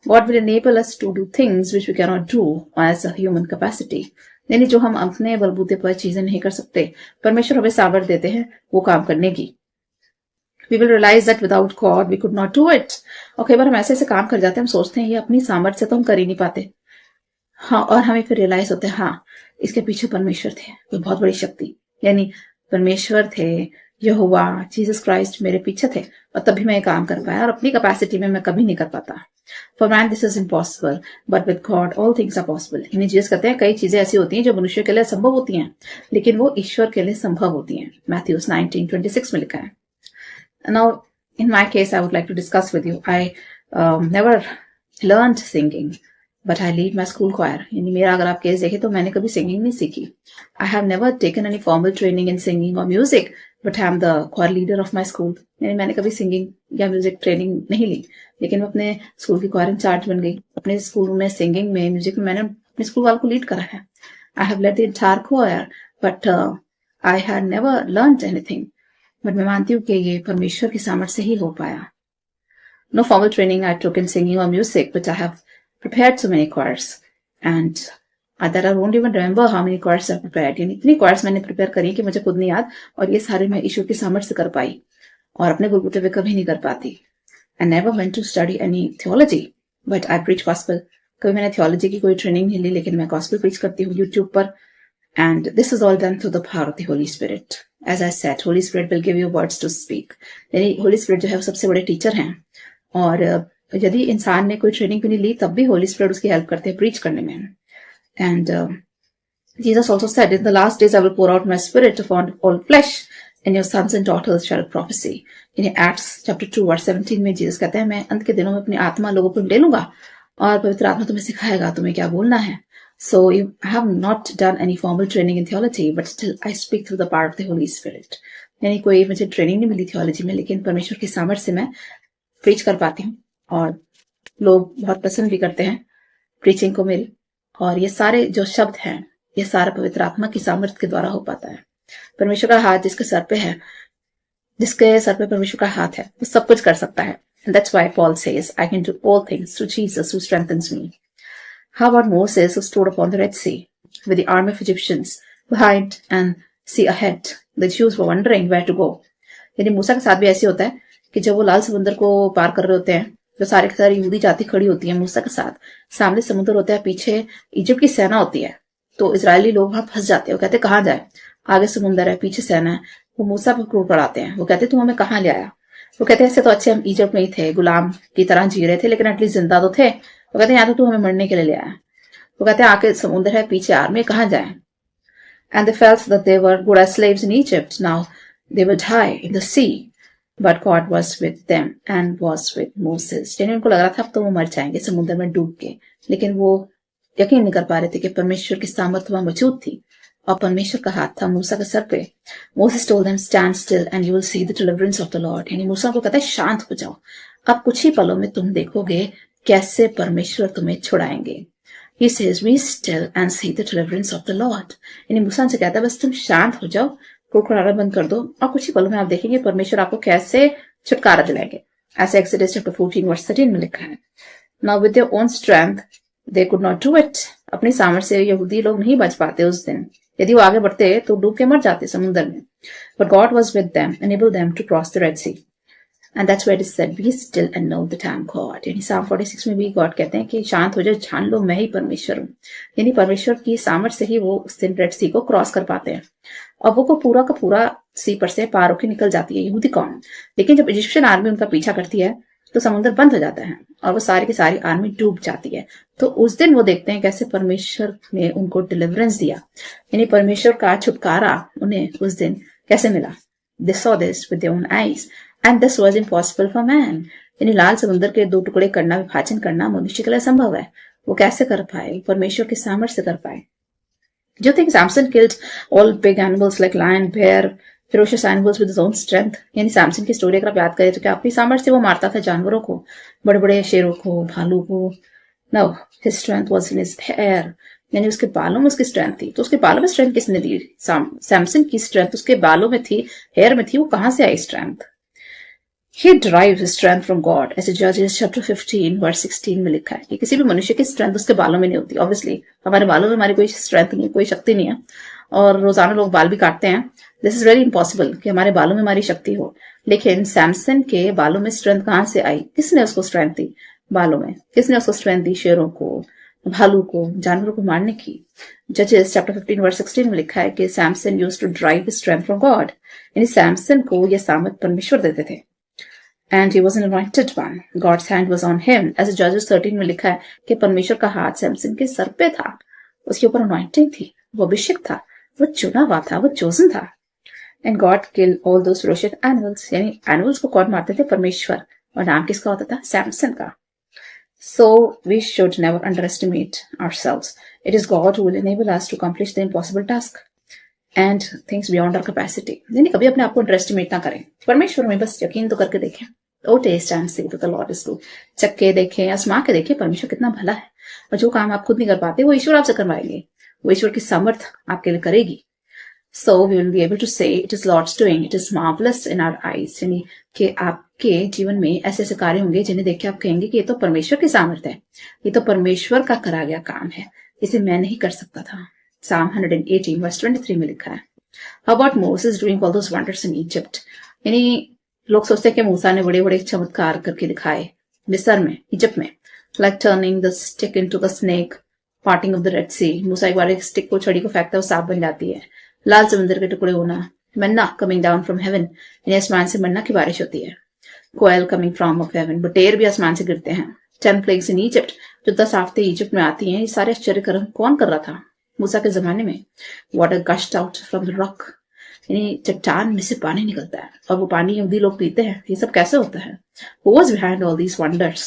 God will enable us to do things which we cannot do as a human capacity. यानी जो हम अपने बलबूते पर चीजें नहीं कर सकते, परमेश्वर हमें सामर्थ देते हैं वो काम करने की. We will realize that without God we could not do it. और कई बार हम ऐसे काम कर जाते हैं, हम सोचते हैं ये अपनी सामर्थ से तो हम कर ही नहीं पाते. हाँ, और हमें फिर रियलाइज होते हैं, हाँ, इसके पीछे परमेश्वर थे, कोई बहुत बड़ी शक्ति, यानी परमेश्वर थे, यहोवा, जीसस क्राइस्ट मेरे पीछे थे, और तभी मैं ये काम कर पाया, और अपनी कैपेसिटी में मैं कभी नहीं कर पाता. For man this is impossible, but with God all things are possible. यानी जीसस कहते हैं कई चीजें ऐसी होती हैं जो मनुष्य के लिए संभव होती हैं, लेकिन वो ईश्वर के लिए संभव होती हैं. मैथ्यूस 19:26 में लिखा है. Now, in my case, I would like to discuss with you. I never learned singing, but I lead my school choir. यानी मेरा अगर आप केस देखें तो मैंने कभी सिंगिंग नहीं सीखी. I have never taken any formal training in singing or music, but I am the choir leader of my school. यानी मैंने कभी सिंगिंग या म्यूजिक ट्रेनिंग नहीं ली, लेकिन मैं अपने स्कूल की choir इंचार्ज बन गई. अपने स्कूल में सिंगिंग में, म्यूजिक में मैंने अपने स्कूल वालों को लीड करा है. I have led the entire choir, but I had never learned anything. But मैं मानती हूँ कि ये परमेश्वर की सामर्थ से ही हो पाया. No formal training I took in singing or music, but I have prepared so many choirs, and that I won't even remember how many choirs I've prepared. यानी इतनी choirs मैंने प्रिपेयर करी कि मुझे खुद नहीं याद, और ये सारे मैं ईश्वर की सामर्थ से कर पाई, और अपने बलबूते पे कभी नहीं कर पाती. I never went to study any theology, but I preach gospel. कभी मैंने theology की कोई ट्रेनिंग नहीं ली, लेकिन मैं gospel preach करती हूँ YouTube पर. And this is all done through the power of the Holy Spirit. As I said, Holy Spirit will give you words to speak. यानी Holy Spirit जो है वो सबसे बड़े टीचर हैं, और यदि इंसान ने कोई ट्रेनिंग भी नहीं ली तब भी Holy Spirit उसकी हेल्प करते हैं प्रीच करने में. And Jesus also said, in the last days I will pour out my spirit upon all flesh, and your sons and daughters shall prophesy. यानी Acts chapter 2 verse 17 में Jesus कहते हैं, मैं अंत के दिनों में अपनी आत्मा लोगों पर ले लूंगा, और पवित्र आत्मा तुम्हें सिखाएगा तुम्हें क्या बोलना है. So I have not done any formal training in theology, but still I speak through the power of the Holy Spirit. यानी कोई मुझे ट्रेनिंग नहीं मिली थियोलॉजी में, लेकिन परमेश्वर की सामर्थ से मैं प्रीच कर पाती हूँ, और लोग बहुत पसंद भी करते हैं प्रीचिंग को मेरी. और ये सारे जो शब्द हैं, ये सारा पवित्र आत्मा की सामर्थ के द्वारा हो पाता है. परमेश्वर का हाथ जिसके सर पे परमेश्वर का हाथ है, वो सब कुछ कर सकता है. And that's why Paul says, I can do all things through Jesus who strengthens me. How about Moses, who stood upon the Red Sea with the army of Egyptians behind and sea ahead? The Jews were wondering where to go. यानी मूसा के साथ भी ऐसे होता है कि जब वो लाल समुद्र को पार कर रहे होते हैं, जो सारे के सारे यहूदी जाति खड़ी होती है मूसा के साथ, सामने समुद्र होता है, पीछे इजिप्ट की सेना होती है, तो इजरायली लोग वहां फंस जाते हैं. वो कहते कहाँ जाए, आगे समुद्र है, पीछे सेना है. वो मूसा पर क्रूर पड़ाते हैं. वो कहते तू हमें कहाँ ले आया. वो कहते ऐसे तो अच्छे हम इजिप्ट में ही थे, गुलाम की तरह जी रहे थे, लेकिन एटलीस्ट जिंदा तो थे. वो कहते हैं यहाँ तो तू हमें मरने के लिए ले आया. वो कहते हैं आके समुद्र है, पीछे आर्मी, कहाँ जाए. And they felt that they were good as slaves in Egypt. Now they would die in the sea. But God was with them and was with Moses. यानी उनको लग रहा था अब तो वो मर जाएंगे समुद्र में डूब के, लेकिन वो यकीन नहीं कर पा रहे थे कि परमेश्वर की सामर्थ वहां मौजूद थी, और परमेश्वर का हाथ था मूसा के सर पे. Moses told them, stand still and you will see the deliverance of the Lord. यानी मूसा को कहता है शांत हो जाओ, अब कुछ ही पलों में तुम देखोगे कैसे परमेश्वर तुम्हें छुड़ाएंगे. He says, be still and see the deliverance of the Lord. यानी मूसा से कहता है बस तुम शांत हो जाओ, कुड़कुड़ाना बंद कर दो, और कुछ ही पलों में आप देखेंगे परमेश्वर आपको कैसे छुटकारा दिलाएंगे. ऐसे Exodus chapter 14 verse 13 में लिखा है. Now with their own strength they could not do it. अपनी सामर्थ्य से यहूदी लोग नहीं बच पाते उस दिन. यदि वो आगे बढ़ते तो डूब के मर जाते समुद्र में. But God was with them, enabled them to cross the Red Sea. And that's where it is said be still and know that I am God. यानी साम 46 में भी गॉड कहते हैं कि शांत हो जाओ, जान लो मैं ही परमेश्वर हूँ। यानी परमेश्वर की सामर्थ्य से ही वो उस दिन रेड सी को क्रॉस कर पाते हैं और वो को पूरा का पूरा सी पर से पार होकर निकल जाती है यहूदी कौम। लेकिन जब इजिप्शियन आर्मी उनका पीछा करती है तो समुद्र बंद हो जाता है और वो सारी की सारी आर्मी डूब जाती है। तो उस दिन वो देखते हैं कैसे परमेश्वर ने उनको डिलीवरेंस दिया, यानी परमेश्वर का छुटकारा उन्हें उस दिन कैसे मिला। They saw this with their own eyes and this was impossible for man. यानी लाल समुद्र के दो टुकड़े करना, विभाजन करना मनुष्य के लिए असंभव है। वो कैसे कर पाए? परमेश्वर के सामर्थ्य से कर पाए। Do you think Samson killed all big animals like lion, bear, ferocious animals with his own strength? यानी सैमसन की स्टोरी अगर आप याद करें तो क्या अपनी सामर्थ्य से वो मारता था जानवरों को, बड़े बड़े शेरों को, भालू को? No, his strength was in his hair. यानी उसके बालों में उसकी स्ट्रेंथ थी। तो उसके बालों में स्ट्रेंथ किसने दी? सैमसन की स्ट्रेंथ उसके बालों में थी, हेयर में थी। वो कहां से आई strength? He derives his strength from God, ऐसे Judges chapter 15 verse 16 में लिखा है कि किसी भी मनुष्य की स्ट्रेंथ उसके बालों में नहीं होती। ऑब्वियसली हमारे बालों में हमारी कोई स्ट्रेंथ नहीं, कोई शक्ति नहीं है, और रोजाना लोग बाल भी काटते हैं। दिस इज वेरी इम्पॉसिबल कि हमारे बालों में हमारी शक्ति हो। लेकिन सैमसन के बालों में स्ट्रेंथ कहां से आई? किसने उसको स्ट्रेंथ दी? बालों में। किसने उसको स्ट्रेंथ दी? शेरों को, भालू को, जानवरों को मारने की। जजेस चैप्टर 15 वर्स 16 में लिखा है कि Samson used to drive strength from God, यानी सैमसन को यह सामर्थ परमेश्वर देते थे। And he was an anointed one. God's hand was on him. ऐसे Judges 13 में लिखा है कि परमेश्वर का हाथ सैमसन के सर पे था, उसके ऊपर anointing थी, वो अभिषेक था, वो चुना हुआ था, वो chosen था। And God killed all those ferocious animals. यानी animals को कौन मारते थे? परमेश्वर। और नाम किसका होता था? सैमसन का। So we should never underestimate ourselves. It is God who will enable us to accomplish the impossible task and things beyond our capacity. यानी कभी अपने आप को अंडरएस्टिमेट ना करें, परमेश्वर में बस यकीन तो करके देखें। O taste and see that the Lord is good. चख के देखें, आजमा के देखें परमेश्वर कितना भला है। और जो काम आप खुद नहीं कर पाते वो ईश्वर आपसे करवाएंगे, वो ईश्वर की सामर्थ आपके लिए करेगी। So we will be able to say it is Lord's doing, it is marvelous in our eyes. यानी कि आपके जीवन में ऐसे ऐसे कार्य होंगे जिन्हें देख के आप कहेंगे कि ये तो परमेश्वर की सामर्थ है, ये तो परमेश्वर का करा गया काम है, इसे मैं नहीं कर सकता था। Psalm 118 verse 23 में लिखा है। How about Moses doing all those wonders in Egypt? यानी लोग सोचते हैं कि मूसा ने बड़े बड़े चमत्कार करके दिखाए मिस्र में, इजिप्ट में, like turning the stick into the snake, parting of the Red Sea. मूसा एक बार एक स्टिक को, छड़ी को फेंकता है, वो सांप बन जाती है। लाल समुद्र के टुकड़े होना, मन्ना कमिंग डाउन फ्रॉम हेवन, यानी आसमान से मन्ना की बारिश होती है। कोयल कमिंग फ्रॉम ऑफ हेवन, बटेर भी आसमान से गिरते हैं। 10 प्लेग्स इन इजिप्ट, जो 10 आफतें इजिप्ट में आती हैं, ये सारे आश्चर्य कर्म कौन कर रहा था? मूसा के जमाने में। Water gushed out from the rock, यानी चट्टान में से पानी निकलता है और वो पानी यहूदी लोग पीते हैं। ये सब कैसे होता है? Who was behind all these wonders?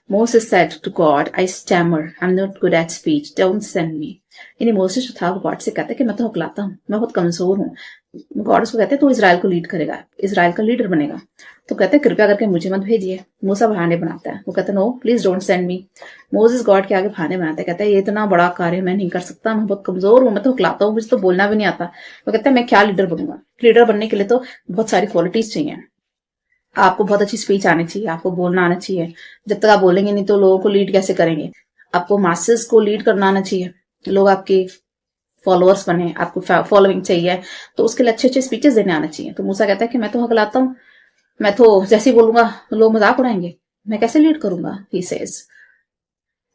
Moses said to God, I stammer, I'm not good at speech, don't send me. यानी मोसेस जो था वो गॉड से कहता है कि मैं तो हकलाता हूँ, मैं बहुत कमजोर हूँ। गॉड उसको कहते हैं तू इजराइल को लीड करेगा, इजराइल का लीडर बनेगा, तो कहते हैं कृपया करके मुझे मत भेजिए। मूसा बहाने बनाता है, वो कहता है no please don't send me. Moses God के आगे बहाने बनाता है, कहता है ये इतना बड़ा कार्य मैं नहीं कर सकता, मैं बहुत कमजोर हूँ, मैं तो हकलाता हूँ, मुझे तो बोलना भी नहीं आता। वो कहता है मैं क्या लीडर बनूंगा? लीडर बनने के लिए तो बहुत सारी क्वालिटीज चाहिए। आपको बहुत अच्छी स्पीच आनी चाहिए, आपको बोलना आना चाहिए। जब तक आप बोलेंगे नहीं तो लोगों को लीड कैसे करेंगे? आपको मासेस को लीड करना आना चाहिए, लोग आपके फॉलोअर्स बने, आपको फॉलोइंग चाहिए, तो उसके लिए अच्छे अच्छे स्पीचेस देने आना चाहिए। तो मूसा कहता है कि मैं तो हकलाता हूँ, मैं तो जैसे ही बोलूंगा लोग मजाक उड़ाएंगे, मैं कैसे लीड करूंगा? He says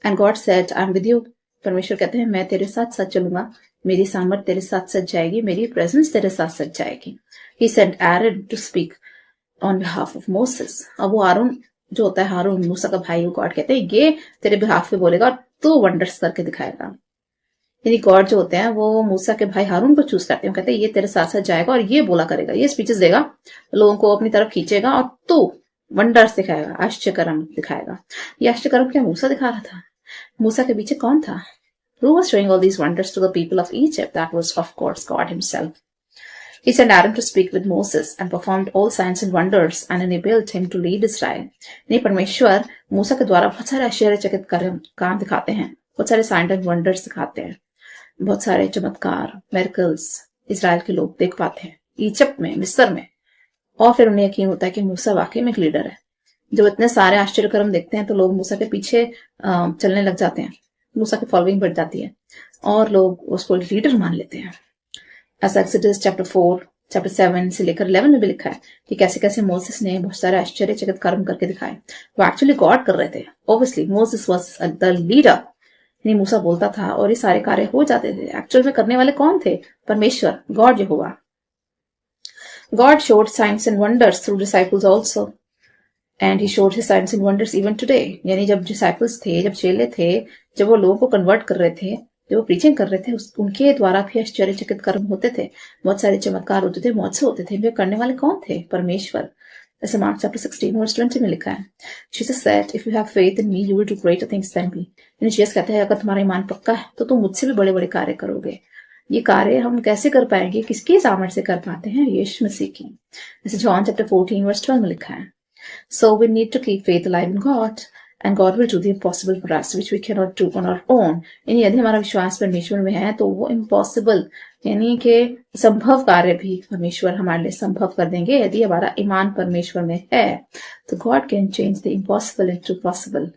and God said I am with you. परमेश्वर कहते हैं मैं तेरे साथ साथ चलूंगा, मेरी सामर्थ तेरे साथ सच जाएगी, मेरी प्रेजेंस तेरे साथ सच जाएगी। He sent Aaron to speak on behalf of Moses. अब वो हारून जो होता है, हारून मूसा का भाई, गॉड कहते हैं ये तेरे बिहाफ पे बोलेगा और तू वंडर्स करके दिखाएगा। यानी गॉड जो होते हैं वो मूसा के भाई हारून को चूज करते हैं, कहते हैं ये तेरे साथ साथ जाएगा और ये बोला करेगा, ये स्पीचेस देगा, लोगों को अपनी तरफ खींचेगा और तू वंडर्स दिखाएगा, आश्चर्यकर्म दिखाएगा। ये आश्चर्यकर्म क्या मूसा दिखा रहा था? मूसा के पीछे कौन था? Who was showing all these wonders to the people of Egypt? That was of course God himself. He sent Aaron to speak with Moses and performed all signs and wonders and enabled him to lead Israel. यानी परमेश्वर मूसा के द्वारा बहुत सारे आश्चर्यचकित काम दिखाते हैं, बहुत सारे साइन एंड वंडर्स दिखाते हैं, बहुत सारे चमत्कार, मिरेकल्स इजराइल के लोग देख पाते हैं इजिप्ट में, मिस्र में। और फिर उन्हें यकीन होता है कि मूसा वाकई में एक लीडर है। जब इतने सारे आश्चर्यकर्म देखते हैं तो लोग मूसा के पीछे चलने लग जाते हैं, मूसा की फॉलोइंग बढ़ जाती है और लोग उसको लीडर मान लेते हैं। As Exodus chapter 4 चैप्टर 7 से लेकर 11 में भी लिखा है कि कैसे कैसे मोसेस ने बहुत सारे आश्चर्यचकित कर्म करके दिखाए। वो एक्चुअली गॉड कर रहे थे। Obviously Moses was the leader, यानी मूसा बोलता था और ये सारे कार्य हो जाते थे। एक्चुअल में करने वाले कौन थे? परमेश्वर, God Jehovah. God showed signs and wonders through disciples also, and he showed his signs and wonders even today. यानी जब डिसाइपल्स थे, जब चेले थे, जब वो लोगों को कन्वर्ट कर रहे थे, जब वो प्रीचिंग कर रहे थे, उनके द्वारा भी आश्चर्यचकित कर्म होते थे, बहुत सारे चमत्कार होते थे, मौजसे होते थे। वे करने वाले कौन थे? परमेश्वर। जैसे मार्क चैप्टर 16 वर्स 20 में लिखा है, Jesus said, if you have faith in me you will do greater things than me. यानी जीसस कहते हैं, अगर तुम्हारा ईमान पक्का है तो तुम मुझसे भी बड़े बड़े कार्य करोगे। ये कार्य हम कैसे कर पाएंगे? किसकी सामर्थ्य से कर पाते हैं? यीशु मसीह की। जैसे जॉन चैप्टर 14 वर्स 12 में लिखा है, so we need to keep faith alive in God and God will do the impossible for us which we can not do on our own. यानी यदि हमारा विश्वास परमेश्वर में है तो वो इम्पॉसिबल यानी कि संभव कार्य भी परमेश्वर हमारे लिए संभव कर देंगे। यदि हमारा ईमान परमेश्वर में है तो God can change the impossible into possible.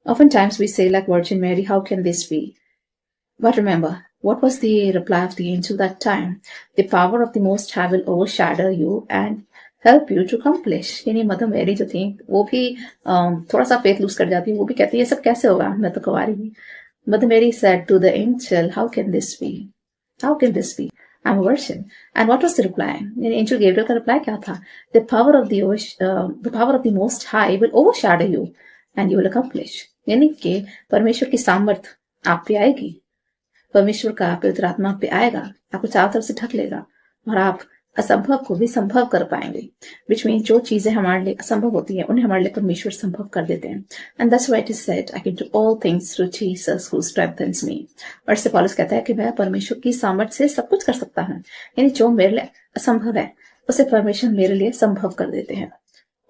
Oftentimes we say like Virgin Mary, how can this be? But remember, what was the reply of the angel that time? The power of the Most High will overshadow you and help you to accomplish. यानी mother Mary जो थी वो भी थोड़ा सा faith loose कर जाती है। वो भी कहती है ये सब कैसे होगा, मैं तो कुंवारी हूँ। Mother Mary said to the angel, how can this be? How can this be? I'm a virgin. And what was the reply? Angel Gabriel का reply क्या था? The power of the Most High will overshadow you and you will accomplish. यानी कि परमेश्वर की सामर्थ आप पे आएगी, परमेश्वर का पवित्र आत्मा पे आएगा, आपको चारों तरफ से ढक लेगा और आप असंभव को भी संभव कर पाएंगे। विच मीन जो चीजें हमारे लिए असंभव होती हैं उन्हें हमारे लिए परमेश्वर संभव कर देते हैं। And that's why it is said, I can do all things through Jesus who strengthens me. और इससे पौलुस कहता है कि मैं परमेश्वर की सामर्थ से सब कुछ कर सकता हूँ। यानी जो मेरे लिए असंभव है उसे परमेश्वर मेरे लिए संभव कर देते हैं।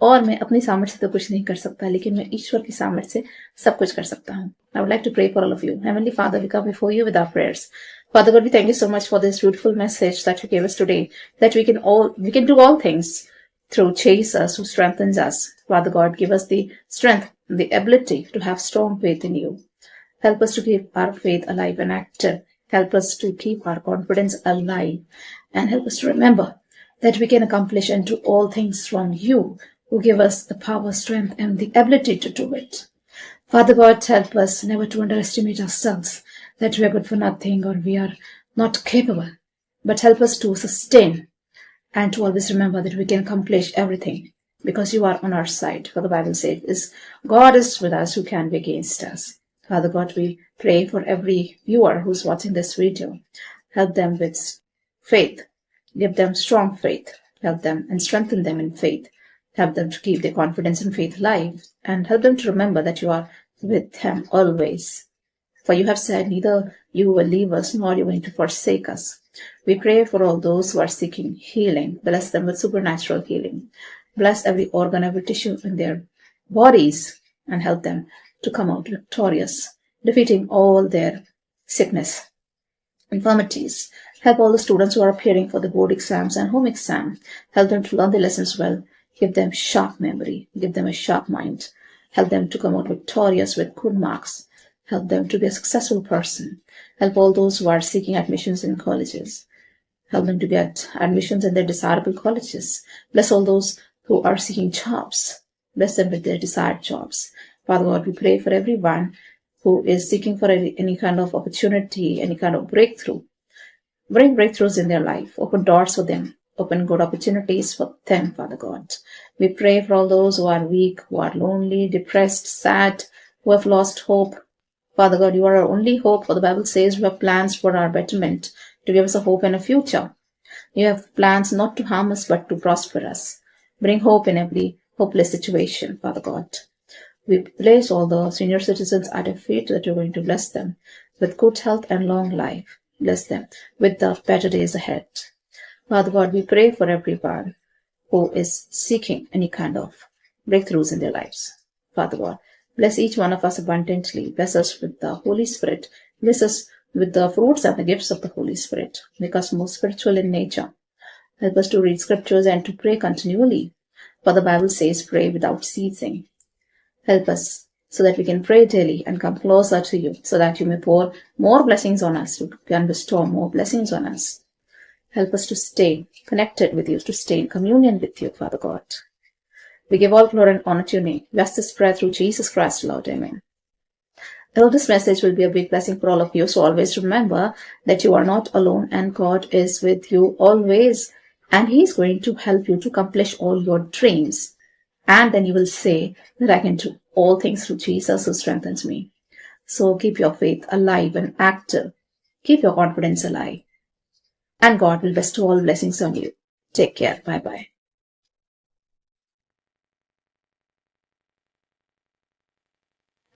और मैं अपनी सामर्थ्य से तो कुछ नहीं कर सकता, लेकिन मैं ईश्वर की सामर्थ्य से सब कुछ कर सकता हूँ। I would like to pray for all of you. Heavenly Father, we come before you with our prayers. Father God, we thank you so much for this beautiful message that you gave us today, that we can do all things through Jesus who strengthens us. Father God, give us the strength, the ability to have strong faith in you. Help us to keep our faith alive and active. Help us to keep our confidence alive, and help us to remember that we can accomplish and do all things from you, who give us the power, strength, and the ability to do it. Father God, help us never to underestimate ourselves, that we are good for nothing or we are not capable, but help us to sustain and to always remember that we can accomplish everything because you are on our side. For the Bible says, God is with us, who can be against us. Father God, we pray for every viewer who's watching this video. Help them with faith. Give them strong faith. Help them and strengthen them in faith. Help them to keep their confidence and faith alive, and help them to remember that you are with them always. For you have said, neither you will leave us nor you are going to forsake us. We pray for all those who are seeking healing. Bless them with supernatural healing. Bless every organ, every tissue in their bodies, and help them to come out victorious, defeating all their sickness, infirmities. Help all the students who are appearing for the board exams and home exam. Help them to learn the lessons well. Give them sharp memory. Give them a sharp mind. Help them to come out victorious with good marks. Help them to be a successful person. Help all those who are seeking admissions in colleges. Help them to get admissions in their desirable colleges. Bless all those who are seeking jobs. Bless them with their desired jobs. Father God, we pray for everyone who is seeking for any kind of opportunity, any kind of breakthrough. Bring breakthroughs in their life. Open doors for them. Open good opportunities for them, Father God. We pray for all those who are weak, who are lonely, depressed, sad, who have lost hope. Father God, you are our only hope, for the Bible says you have plans for our betterment, to give us a hope and a future. You have plans not to harm us, but to prosper us. Bring hope in every hopeless situation, Father God. We place all the senior citizens at your feet, that you're going to bless them with good health and long life. Bless them with the better days ahead. Father God, we pray for everyone who is seeking any kind of breakthroughs in their lives. Father God, bless each one of us abundantly. Bless us with the Holy Spirit. Bless us with the fruits and the gifts of the Holy Spirit. Make us more spiritual in nature. Help us to read scriptures and to pray continually. For the Bible says, pray without ceasing. Help us so that we can pray daily and come closer to you, so that you may pour more blessings on us. You can bestow more blessings on us. Help us to stay connected with you, to stay in communion with you, Father God. We give all glory and honor to your name. We ask this prayer through Jesus Christ, Lord. Amen. I hope this message will be a big blessing for all of you. So always remember that you are not alone and God is with you always. And He's going to help you to accomplish all your dreams. And then you will say that I can do all things through Jesus who strengthens me. So keep your faith alive and active. Keep your confidence alive. And God will bestow all blessings on you. Take care. Bye-bye.